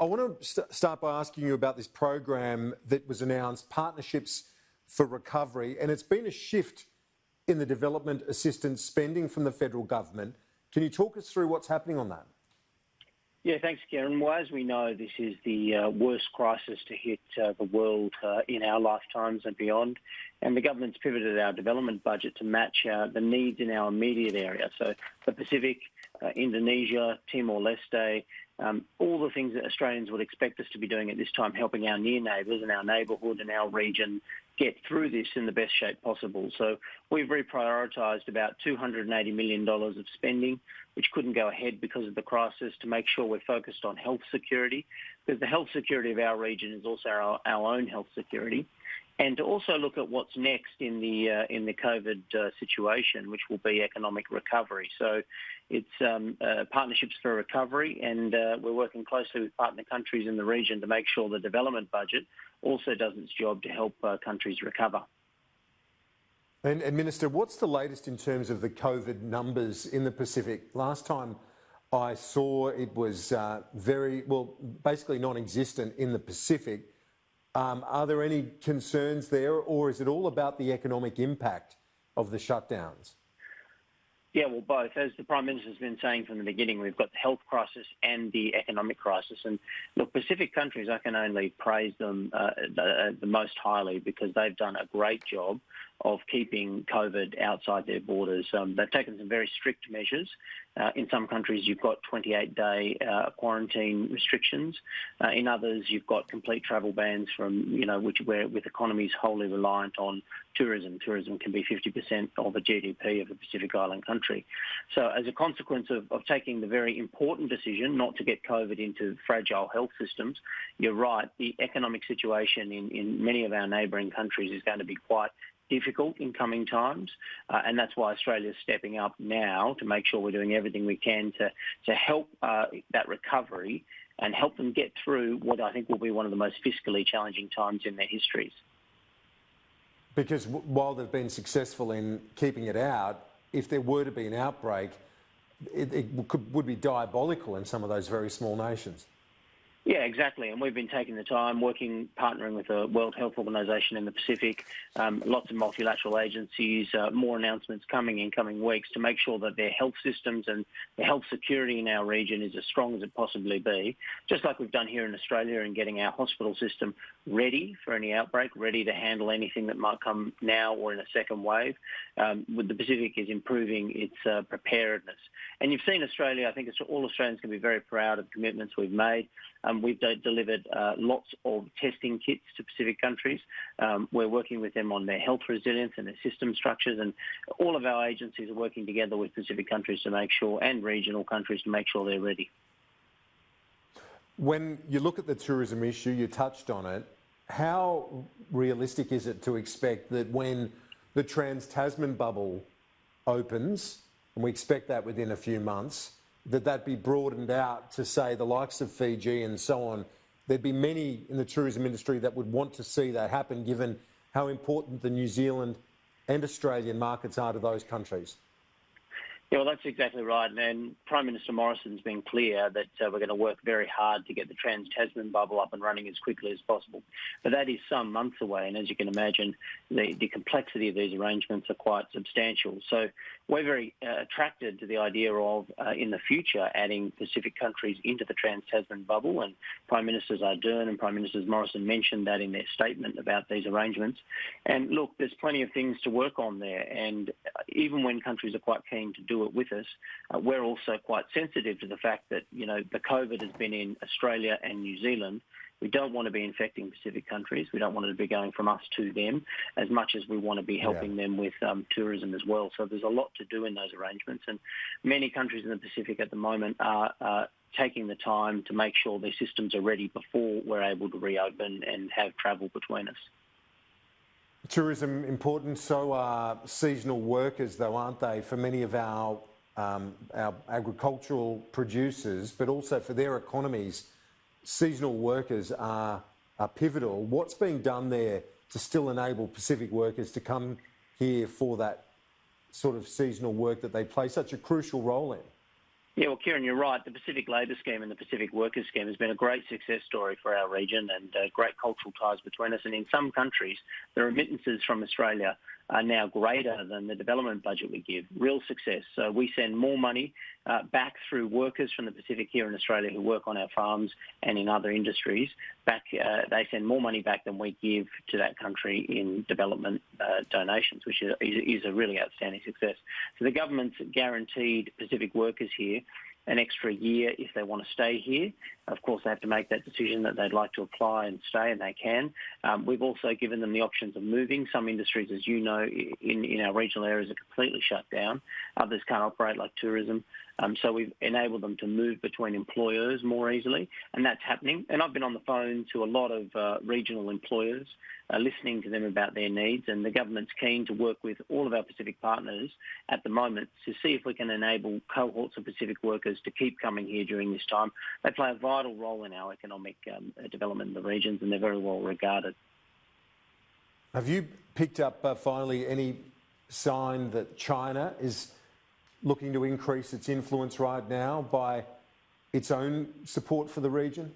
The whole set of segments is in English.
I want to start by asking you about this program that was announced, Partnerships for Recovery, and it's been a shift in the development assistance spending from the federal government. Can you talk us through what's happening on that? Yeah, thanks, Kieran. Well, as we know, this is the worst crisis to hit the world in our lifetimes and beyond. And the government's pivoted our development budget to match the needs in our immediate area. So the Pacific, Indonesia, Timor-Leste, all the things that Australians would expect us to be doing at this time, helping our near neighbours and our neighbourhood and our region get through this in the best shape possible. So we've reprioritised about $280 million of spending, which couldn't go ahead because of the crisis, to make sure we're focused on health security, because the health security of our region is also our own health security. And to also look at what's next in the COVID situation, which will be economic recovery. So it's Partnerships for Recovery, and we're working closely with partner countries in the region to make sure the development budget also does its job to help countries recover. And Minister, what's the latest in terms of the COVID numbers in the Pacific? Last time I saw it was basically non-existent in the Pacific. Are there any concerns there, or is it all about the economic impact of the shutdowns? Yeah, well, both. As the Prime Minister's been saying from the beginning, we've got the health crisis and the economic crisis. And look, Pacific countries, I can only praise them the most highly, because they've done a great job of keeping COVID outside their borders. They've taken some very strict measures. In some countries, you've got 28-day quarantine restrictions. In others, you've got complete travel bans from, with economies wholly reliant on tourism. Tourism can be 50% of the GDP of a Pacific Island country. So as a consequence of taking the very important decision not to get COVID into fragile health systems, you're right, the economic situation in many of our neighbouring countries is going to be quite difficult in coming times, and that's why Australia's stepping up now to make sure we're doing everything we can to help that recovery and help them get through what I think will be one of the most fiscally challenging times in their histories. Because while they've been successful in keeping it out, if there were to be an outbreak, it would be diabolical in some of those very small nations. Yeah, exactly. And we've been taking the time, partnering with the World Health Organization in the Pacific, lots of multilateral agencies, more announcements coming in coming weeks to make sure that their health systems and the health security in our region is as strong as it possibly be, just like we've done here in Australia in getting our hospital system ready for any outbreak, ready to handle anything that might come now or in a second wave. The Pacific is improving its preparedness. And you've seen Australia, I think all Australians can be very proud of the commitments we've made. We've delivered lots of testing kits to Pacific countries. We're working with them on their health resilience and their system structures, and all of our agencies are working together with Pacific countries to make sure, and regional countries to make sure they're ready. When you look at the tourism issue, you touched on it, how realistic is it to expect that when the trans-Tasman bubble opens, and we expect that within a few months, that be broadened out to, say, the likes of Fiji and so on? There'd be many in the tourism industry that would want to see that happen, given how important the New Zealand and Australian markets are to those countries. Yeah, well, that's exactly right. And Prime Minister Morrison's been clear that we're going to work very hard to get the trans-Tasman bubble up and running as quickly as possible. But that is some months away, and as you can imagine, the complexity of these arrangements are quite substantial. So we're very attracted to the idea of, in the future, adding Pacific countries into the trans-Tasman bubble, and Prime Ministers Ardern and Prime Ministers Morrison mentioned that in their statement about these arrangements. And look, there's plenty of things to work on there, and even when countries are quite keen to do it with us, we're also quite sensitive to the fact that, the COVID has been in Australia and New Zealand. We don't want to be infecting Pacific countries. We don't want it to be going from us to them as much as we want to be helping them with tourism as well. So there's a lot to do in those arrangements. And many countries in the Pacific at the moment are taking the time to make sure their systems are ready before we're able to reopen and have travel between us. Tourism important, so are seasonal workers, though, aren't they, for many of our agricultural producers, but also for their economies. Seasonal workers are pivotal. What's being done there to still enable Pacific workers to come here for that sort of seasonal work that they play such a crucial role in? Yeah, well, Kieran, you're right. The Pacific Labour Scheme and the Pacific Workers Scheme has been a great success story for our region and great cultural ties between us. And in some countries, the remittances from Australia are now greater than the development budget we give. Real success. So we send more money back through workers from the Pacific here in Australia who work on our farms and in other industries. They send more money back than we give to that country in development donations, which is a really outstanding success. So the government's guaranteed Pacific workers here an extra year if they want to stay here. Of course, they have to make that decision that they'd like to apply and stay, and they can. We've also given them the options of moving. Some industries, as you know, in our regional areas are completely shut down. Others can't operate, like tourism. So we've enabled them to move between employers more easily, and that's happening. And I've been on the phone to a lot of regional employers, listening to them about their needs, and the government's keen to work with all of our Pacific partners at the moment to see if we can enable cohorts of Pacific workers to keep coming here during this time. They play a vital role in our economic development in the regions, and they're very well regarded. Have you picked up, finally, any sign that China is looking to increase its influence right now by its own support for the region?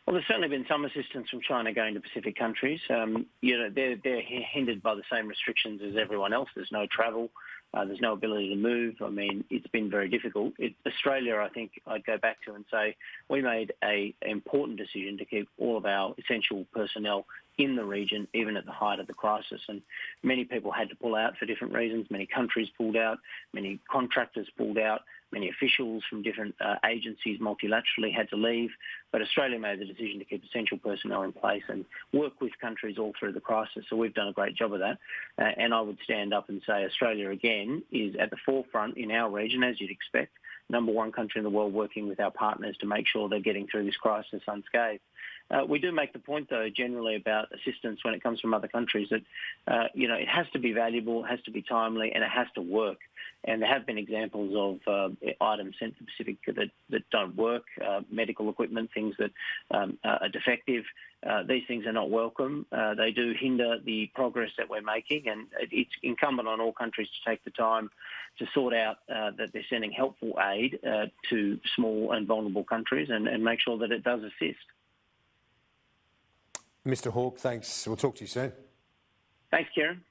Well, there's certainly been some assistance from China going to Pacific countries. They're hindered by the same restrictions as everyone else. There's no travel. There's no ability to move. I mean, it's been very difficult. Australia, I think I'd go back to and say we made an important decision to keep all of our essential personnel in the region, even at the height of the crisis. And many people had to pull out for different reasons. Many countries pulled out. Many contractors pulled out. Many officials from different agencies multilaterally had to leave. But Australia made the decision to keep essential personnel in place and work with countries all through the crisis. So we've done a great job of that. And I would stand up and say Australia, again, is at the forefront in our region, as you'd expect. Number one country in the world, working with our partners to make sure they're getting through this crisis unscathed. We do make the point, though, generally about assistance when it comes from other countries that, it has to be valuable, it has to be timely, and it has to work. And there have been examples of items sent to Pacific that don't work, medical equipment, things that are defective. These things are not welcome. They do hinder the progress that we're making, and it's incumbent on all countries to take the time to sort out that they're sending helpful aid to small and vulnerable countries and make sure that it does assist. Mr. Hawke, thanks. We'll talk to you soon. Thanks, Kieran.